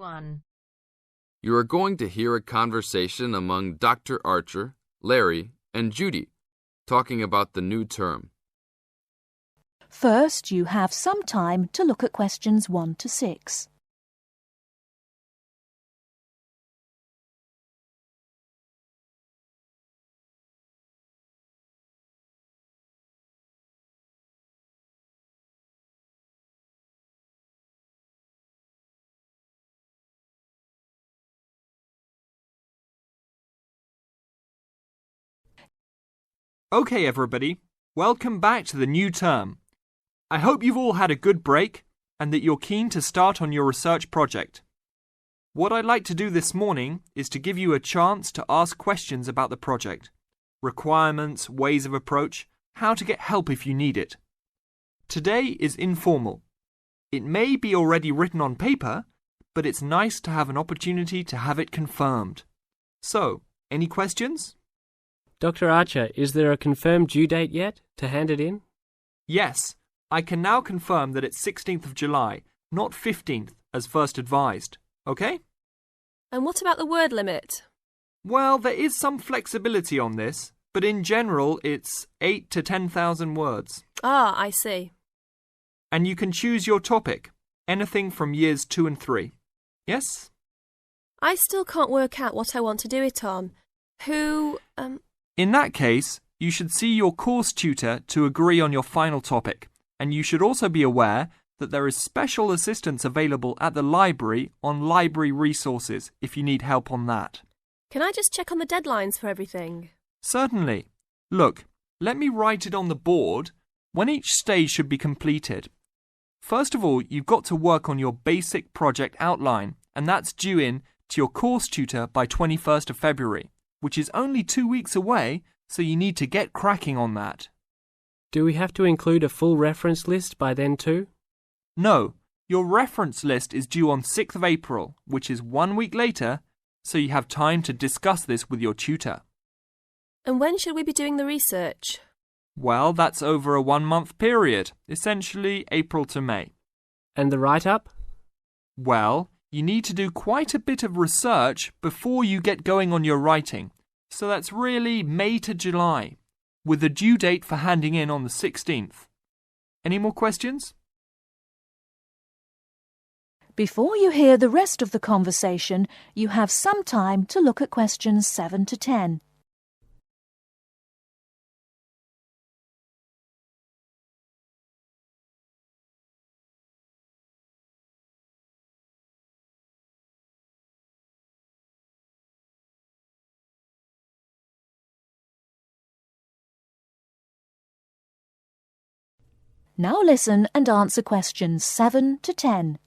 1. You are going to hear a conversation among Dr. Archer, Larry, and Judy, talking about the new term. First, you have some time to look at questions 1 to 6. Okay, everybody, welcome back to the new term. I hope you've all had a good break and that you're keen to start on your research project. What I'd like to do this morning is to give you a chance to ask questions about the project, requirements, ways of approach, how to get help if you need it. Today is informal. It may be already written on paper, but it's nice to have an opportunity to have it confirmed. So, any questions? Dr. Archer, is there a confirmed due date yet to hand it in? Yes, I can now confirm that it's 16th of July, not 15th, as first advised. Okay? And what about the word limit? Well, there is some flexibility on this, but in general it's 8 to 10,000 words. Ah, I see. And you can choose your topic, anything from years 2 and 3. Yes? I still can't work out what I want to do it on. In that case, you should see your course tutor to agree on your final topic, and you should also be aware that there is special assistance available at the library on library resources if you need help on that. Can I just check on the deadlines for everything? Certainly. Look, let me write it on the board when each stage should be completed. First of all, you've got to work on your basic project outline, and that's due in to your course tutor by 21st of February. Which is only 2 weeks away, so you need to get cracking on that. Do we have to include a full reference list by then too? No, your reference list is due on 6th of April, which is 1 week later, so you have time to discuss this with your tutor. And when should we be doing the research? Well, that's over a 1-month period, essentially April to May. And the write-up? Well, you need to do quite a bit of research before you get going on your writing, so that's really May to July, with the due date for handing in on the 16th. Any more questions? Before you hear the rest of the conversation, you have some time to look at questions 7 to 10. Now listen and answer questions 7 to 10.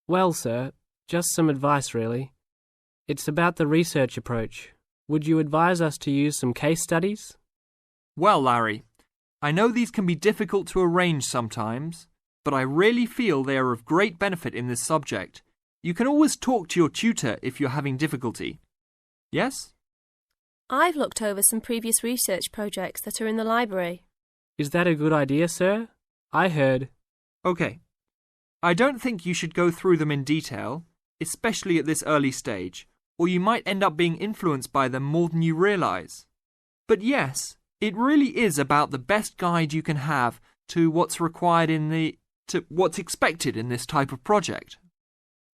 Well, sir, just some advice really. It's about the research approach. Would you advise us to use some case studies? Well, Larry, I know these can be difficult to arrange sometimes, but I really feel they are of great benefit in this subject. You can always talk to your tutor if you're having difficulty. Yes? I've looked over some previous research projects that are in the library. Is that a good idea, sir? I heard... Okay. I don't think you should go through them in detail, especially at this early stage, or you might end up being influenced by them more than you realise. But yes, it really is about the best guide you can have to what's required to what's expected in this type of project.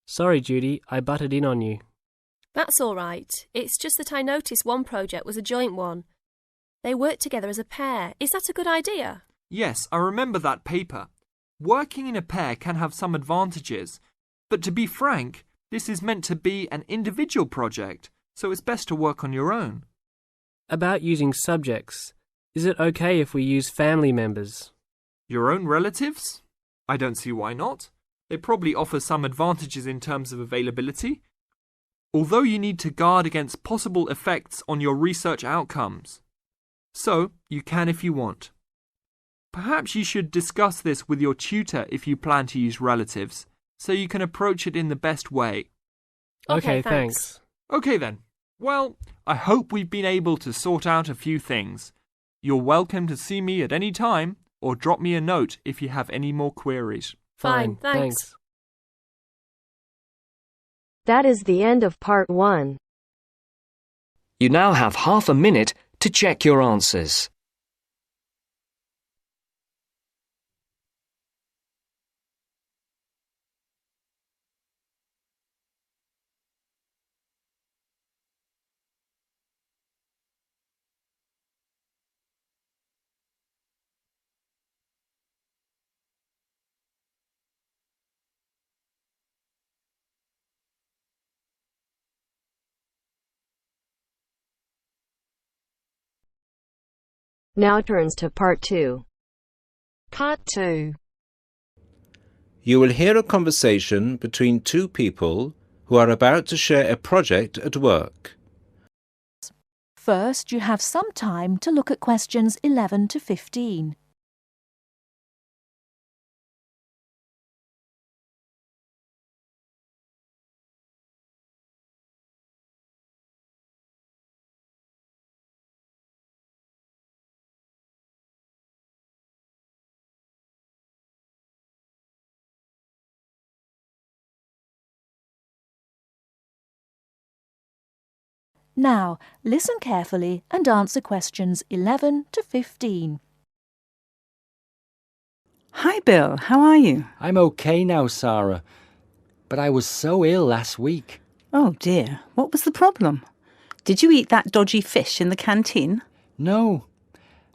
Sorry, Judy, I butted in on you. That's all right. It's just that I noticed one project was a joint one. They worked together as a pair. Is that a good idea? Yes, I remember that paper. Working in a pair can have some advantages, but to be frank, this is meant to be an individual project, so it's best to work on your own. About using subjects, is it okay if we use family members? Your own relatives? I don't see why not. They probably offer some advantages in terms of availability, although you need to guard against possible effects on your research outcomes. So, you can if you want. Perhaps you should discuss this with your tutor if you plan to use relatives, so you can approach it in the best way. Okay, thanks. Okay then. Well, I hope we've been able to sort out a few things. You're welcome to see me at any time, or drop me a note if you have any more queries. Fine, thanks. That is the end of part 1. You now have half a minute to check your answers. Now turns to part 2. Part 2. You will hear a conversation between two people who are about to share a project at work. First, you have some time to look at questions 11 to 15. Now, listen carefully and answer questions 11 to 15. Hi, Bill. How are you? I'm okay now, Sarah. But I was so ill last week. Oh, dear. What was the problem? Did you eat that dodgy fish in the canteen? No.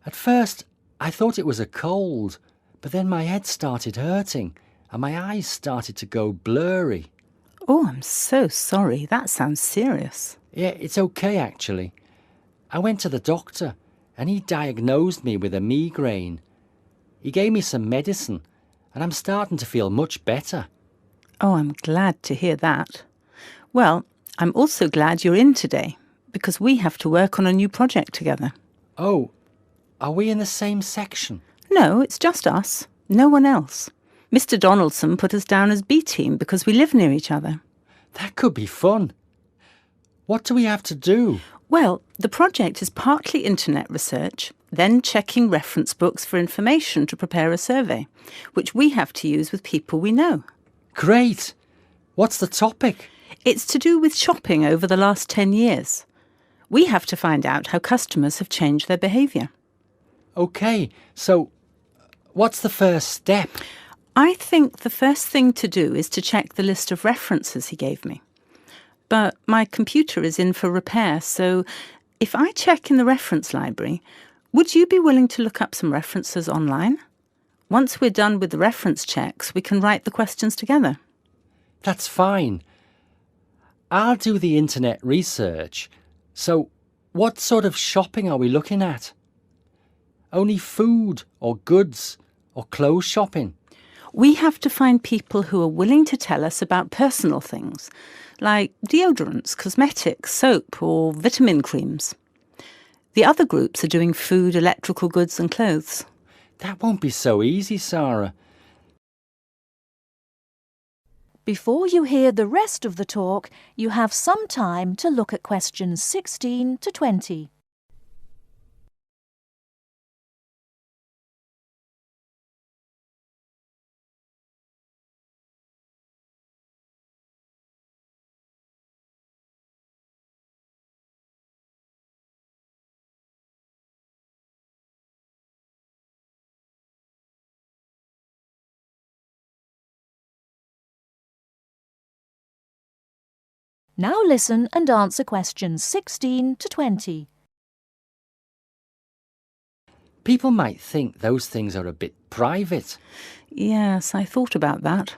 At first, I thought it was a cold, but then my head started hurting and my eyes started to go blurry. Oh, I'm so sorry. That sounds serious. Yeah, it's okay, actually. I went to the doctor and he diagnosed me with a migraine. He gave me some medicine and I'm starting to feel much better. Oh, I'm glad to hear that. Well, I'm also glad you're in today because we have to work on a new project together. Oh, are we in the same section? No, it's just us. No one else. Mr. Donaldson put us down as B team because we live near each other. That could be fun. What do we have to do? Well, the project is partly internet research, then checking reference books for information to prepare a survey, which we have to use with people we know. Great! What's the topic? It's to do with shopping over the last 10 years. We have to find out how customers have changed their behaviour. OK, so what's the first step? I think the first thing to do is to check the list of references he gave me. But my computer is in for repair, so if I check in the reference library, would you be willing to look up some references online? Once we're done with the reference checks, we can write the questions together. That's fine. I'll do the internet research. So, what sort of shopping are we looking at? Only food or goods or clothes shopping? We have to find people who are willing to tell us about personal things, like deodorants, cosmetics, soap or vitamin creams. The other groups are doing food, electrical goods and clothes. That won't be so easy, Sarah. Before you hear the rest of the talk, you have some time to look at questions 16 to 20. Now listen and answer questions 16 to 20. People might think those things are a bit private. Yes, I thought about that.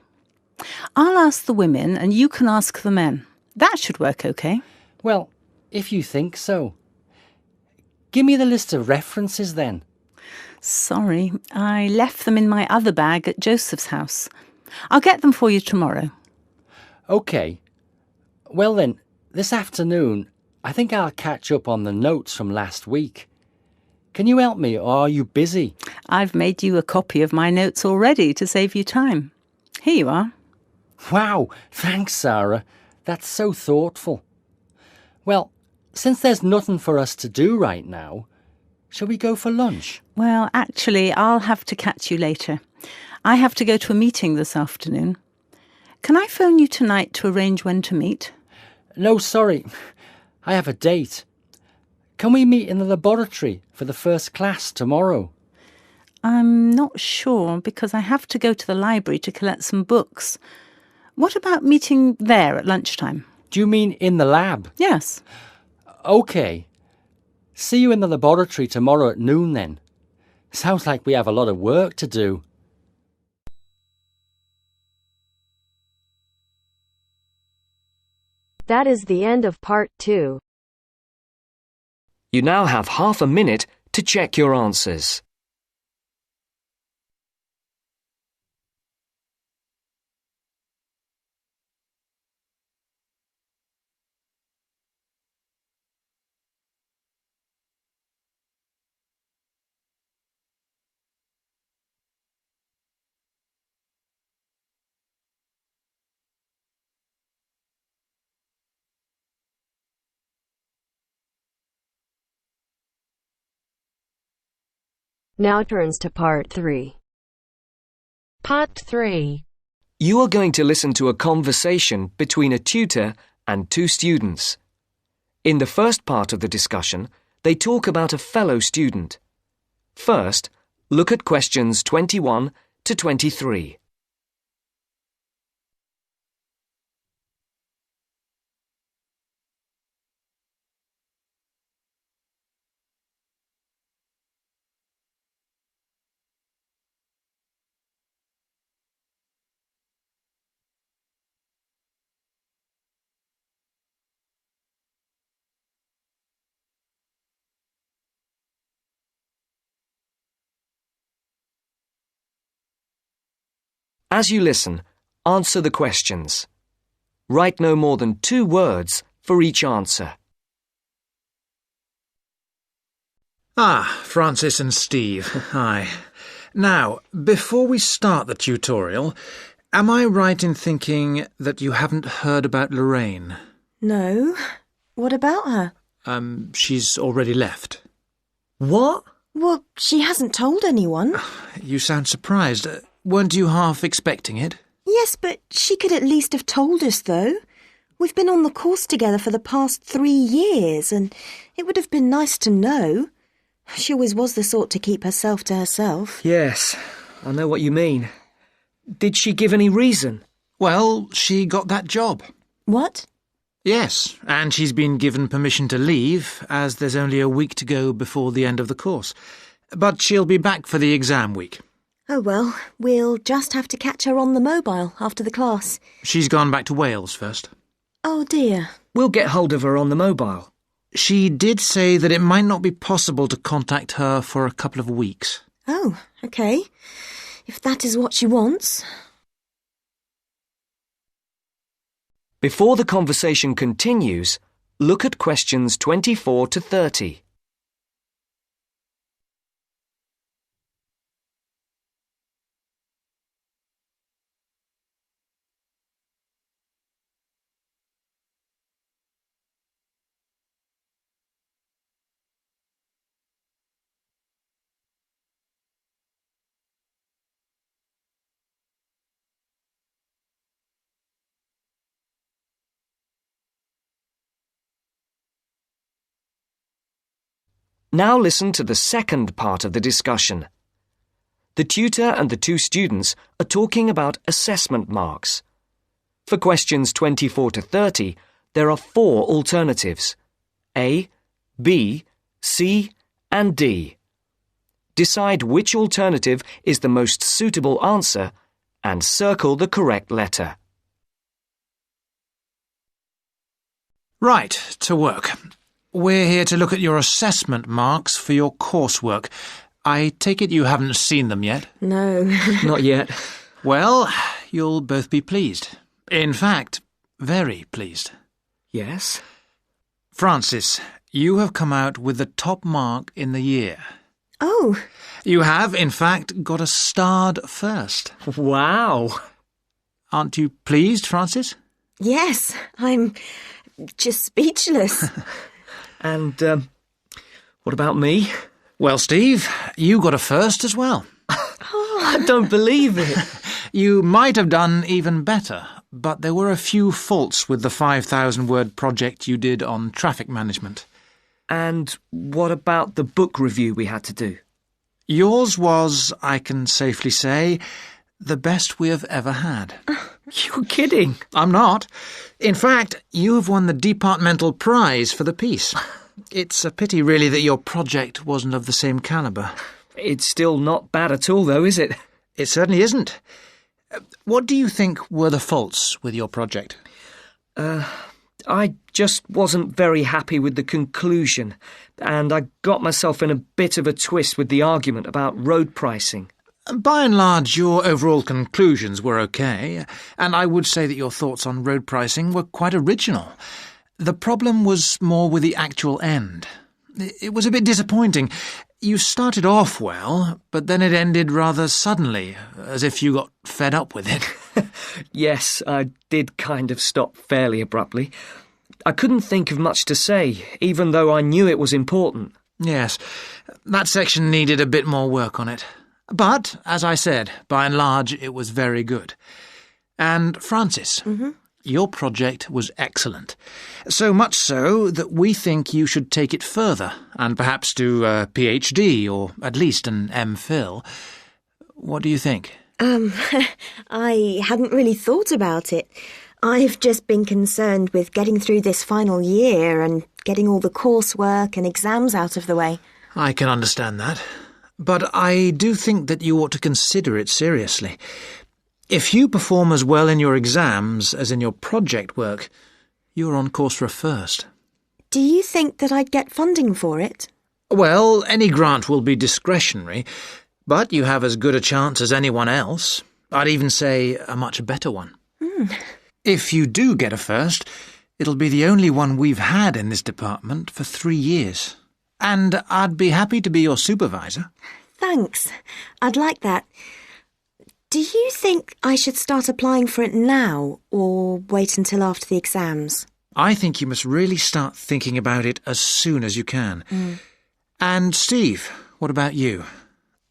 I'll ask the women and you can ask the men. That should work okay. Well, if you think so. Give me the list of references then. Sorry, I left them in my other bag at Joseph's house. I'll get them for you tomorrow. OK. Well then, this afternoon, I think I'll catch up on the notes from last week. Can you help me, or are you busy? I've made you a copy of my notes already to save you time. Here you are. Wow, thanks, Sarah. That's so thoughtful. Well, since there's nothing for us to do right now, shall we go for lunch? Well, actually, I'll have to catch you later. I have to go to a meeting this afternoon. Can I phone you tonight to arrange when to meet? No, sorry. I have a date. Can we meet in the laboratory for the first class tomorrow? I'm not sure because I have to go to the library to collect some books. What about meeting there at lunchtime? Do you mean in the lab? Yes. OK. See you in the laboratory tomorrow at noon then. Sounds like we have a lot of work to do. That is the end of part 2. You now have half a minute to check your answers. Now turns to part 3. Part 3. You are going to listen to a conversation between a tutor and two students. In the first part of the discussion, they talk about a fellow student. First, look at questions 21 to 23. As you listen, answer the questions. Write no more than 2 words for each answer. Francis and Steve, hi. Now, before we start the tutorial, am I right in thinking that you haven't heard about Lorraine? No. What about her? She's already left. What? Well, she hasn't told anyone. You sound surprised. Weren't you half expecting it? Yes, but she could at least have told us, though. We've been on the course together for the past 3 years, and it would have been nice to know. She always was the sort to keep herself to herself. Yes, I know what you mean. Did she give any reason? Well, she got that job. What? Yes, and she's been given permission to leave, as there's only a week to go before the end of the course. But she'll be back for the exam week. Oh well, we'll just have to catch her on the mobile after the class. She's gone back to Wales first. Oh dear. We'll get hold of her on the mobile. She did say that it might not be possible to contact her for a couple of weeks. Oh, OK. If that is what she wants. Before the conversation continues, look at questions 24 to 30. Now listen to the second part of the discussion. The tutor and the two students are talking about assessment marks. For questions 24 to 30, there are 4 alternatives: A, B, C, and D. Decide which alternative is the most suitable answer and circle the correct letter. Right, to work. We're here to look at your assessment marks for your coursework. I take it you haven't seen them yet? No. Not yet. Well, you'll both be pleased. In fact, very pleased. Yes? Francis, you have come out with the top mark in the year. Oh. You have, in fact, got a starred first. Wow. Aren't you pleased, Francis? Yes, I'm just speechless. And, what about me? Well, Steve, you got a first as well. Oh, I don't believe it. You might have done even better, but there were a few faults with the 5,000-word project you did on traffic management. And what about the book review we had to do? Yours was, I can safely say, the best we have ever had. You're kidding. I'm not. In fact, you have won the departmental prize for the piece. It's a pity, really, that your project wasn't of the same calibre. It's still not bad at all, though, is it? It certainly isn't. What do you think were the faults with your project? I just wasn't very happy with the conclusion, and I got myself in a bit of a twist with the argument about road pricing. By and large, your overall conclusions were okay, and I would say that your thoughts on road pricing were quite original. The problem was more with the actual end. It was a bit disappointing. You started off well, but then it ended rather suddenly, as if you got fed up with it. Yes, I did kind of stop fairly abruptly. I couldn't think of much to say, even though I knew it was important. Yes, that section needed a bit more work on it. But, as I said, by and large, it was very good. And, Francis, your project was excellent. So much so that we think you should take it further and perhaps do a PhD or at least an MPhil. What do you think? I hadn't really thought about it. I've just been concerned with getting through this final year and getting all the coursework and exams out of the way. I can understand that. But I do think that you ought to consider it seriously. If you perform as well in your exams as in your project work, you're on course for a first. Do you think that I'd get funding for it? Well, any grant will be discretionary, but you have as good a chance as anyone else. I'd even say a much better one. If you do get a first, it'll be the only one we've had in this department for 3 years. And I'd be happy to be your supervisor. Thanks. I'd like that. Do you think I should start applying for it now or wait until after the exams? I think you must really start thinking about it as soon as you can. And Steve, what about you?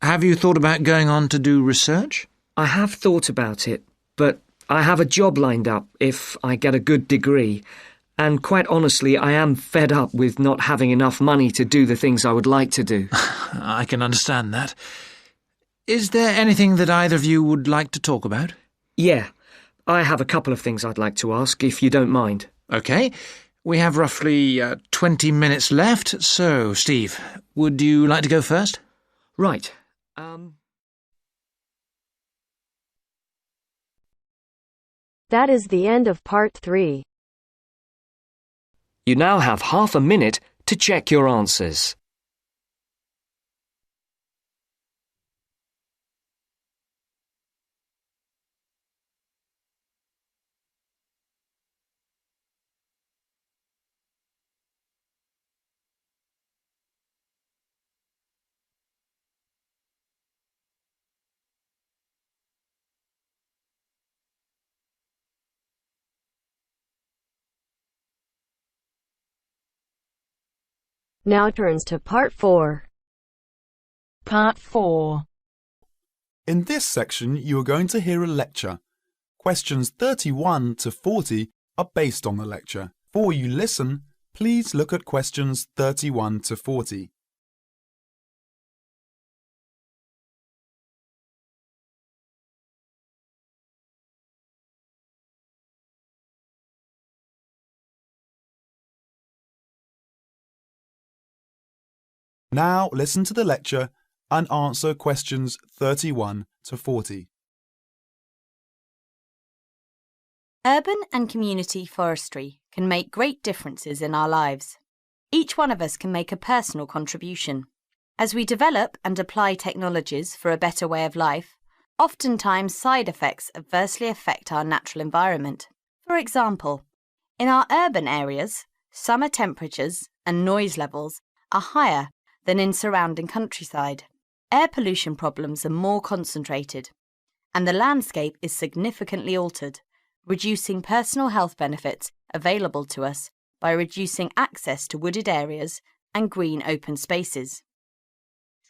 Have you thought about going on to do research? I have thought about it, but I have a job lined up if I get a good degree. And quite honestly, I am fed up with not having enough money to do the things I would like to do. I can understand that. Is there anything that either of you would like to talk about? Yeah, I have a couple of things I'd like to ask, if you don't mind. OK. We have roughly 20 minutes left, so, Steve, would you like to go first? Right. That is the end of part 3. You now have half a minute to check your answers. Now turns to part 4. Part 4. In this section, you are going to hear a lecture. Questions 31 to 40 are based on the lecture. Before you listen, please look at questions 31 to 40. Now listen to the lecture and answer questions 31 to 40. Urban and community forestry can make great differences in our lives. Each one of us can make a personal contribution. As we develop and apply technologies for a better way of life, oftentimes side effects adversely affect our natural environment. For example, in our urban areas, summer temperatures and noise levels are higher than in surrounding countryside. Air pollution problems are more concentrated, and the landscape is significantly altered, reducing personal health benefits available to us by reducing access to wooded areas and green open spaces.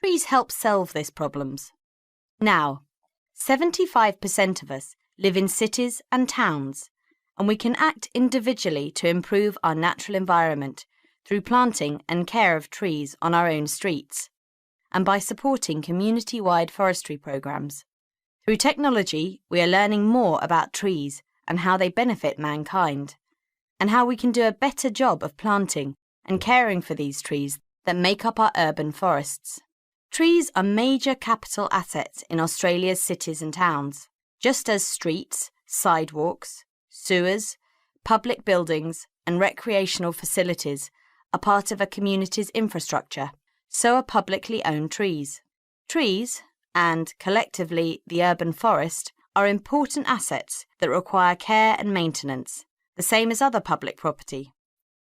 Trees help solve these problems. Now, 75% of us live in cities and towns, and we can act individually to improve our natural environment through planting and care of trees on our own streets, and by supporting community-wide forestry programs. Through technology, we are learning more about trees and how they benefit mankind, and how we can do a better job of planting and caring for these trees that make up our urban forests. Trees are major capital assets in Australia's cities and towns, just as streets, sidewalks, sewers, public buildings and recreational facilities are part of a community's infrastructure. So are publicly owned trees. Trees, and collectively the urban forest, are important assets that require care and maintenance, the same as other public property.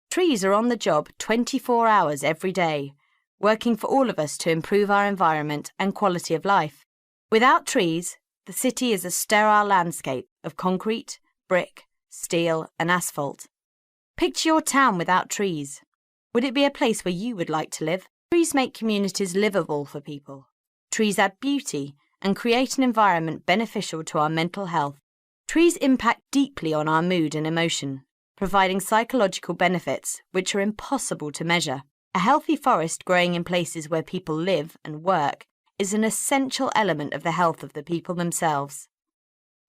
Trees are on the job 24 hours every day, working for all of us to improve our environment and quality of life. Without trees, the city is a sterile landscape of concrete, brick, steel and asphalt. Picture your town without trees. Would it be a place where you would like to live? Trees make communities livable for people. Trees add beauty and create an environment beneficial to our mental health. Trees impact deeply on our mood and emotion, providing psychological benefits which are impossible to measure. A healthy forest growing in places where people live and work is an essential element of the health of the people themselves.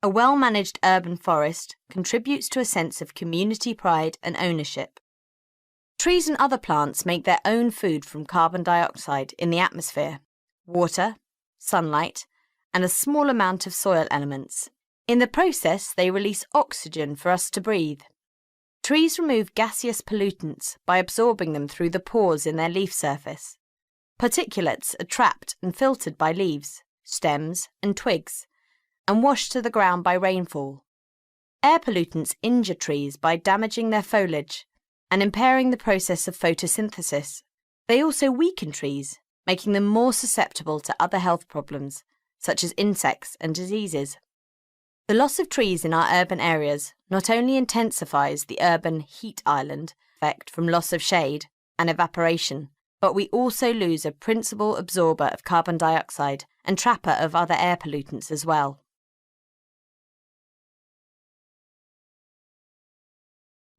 A well-managed urban forest contributes to a sense of community pride and ownership. Trees and other plants make their own food from carbon dioxide in the atmosphere, water, sunlight, and a small amount of soil elements. In the process, they release oxygen for us to breathe. Trees remove gaseous pollutants by absorbing them through the pores in their leaf surface. Particulates are trapped and filtered by leaves, stems, and twigs, and washed to the ground by rainfall. Air pollutants injure trees by damaging their foliage and impairing the process of photosynthesis. They also weaken trees, making them more susceptible to other health problems, such as insects and diseases. The loss of trees in our urban areas not only intensifies the urban heat island effect from loss of shade and evaporation, but we also lose a principal absorber of carbon dioxide and trapper of other air pollutants as well.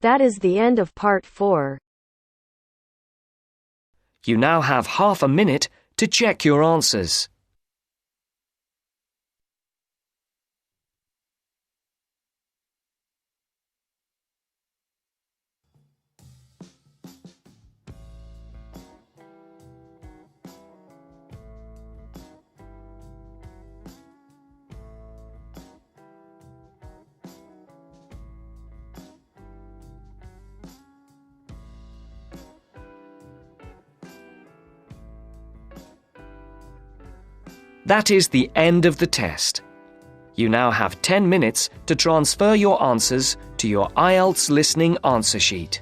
That is the end of part 4. You now have half a minute to check your answers. That is the end of the test. You now have 10 minutes to transfer your answers to your IELTS listening answer sheet.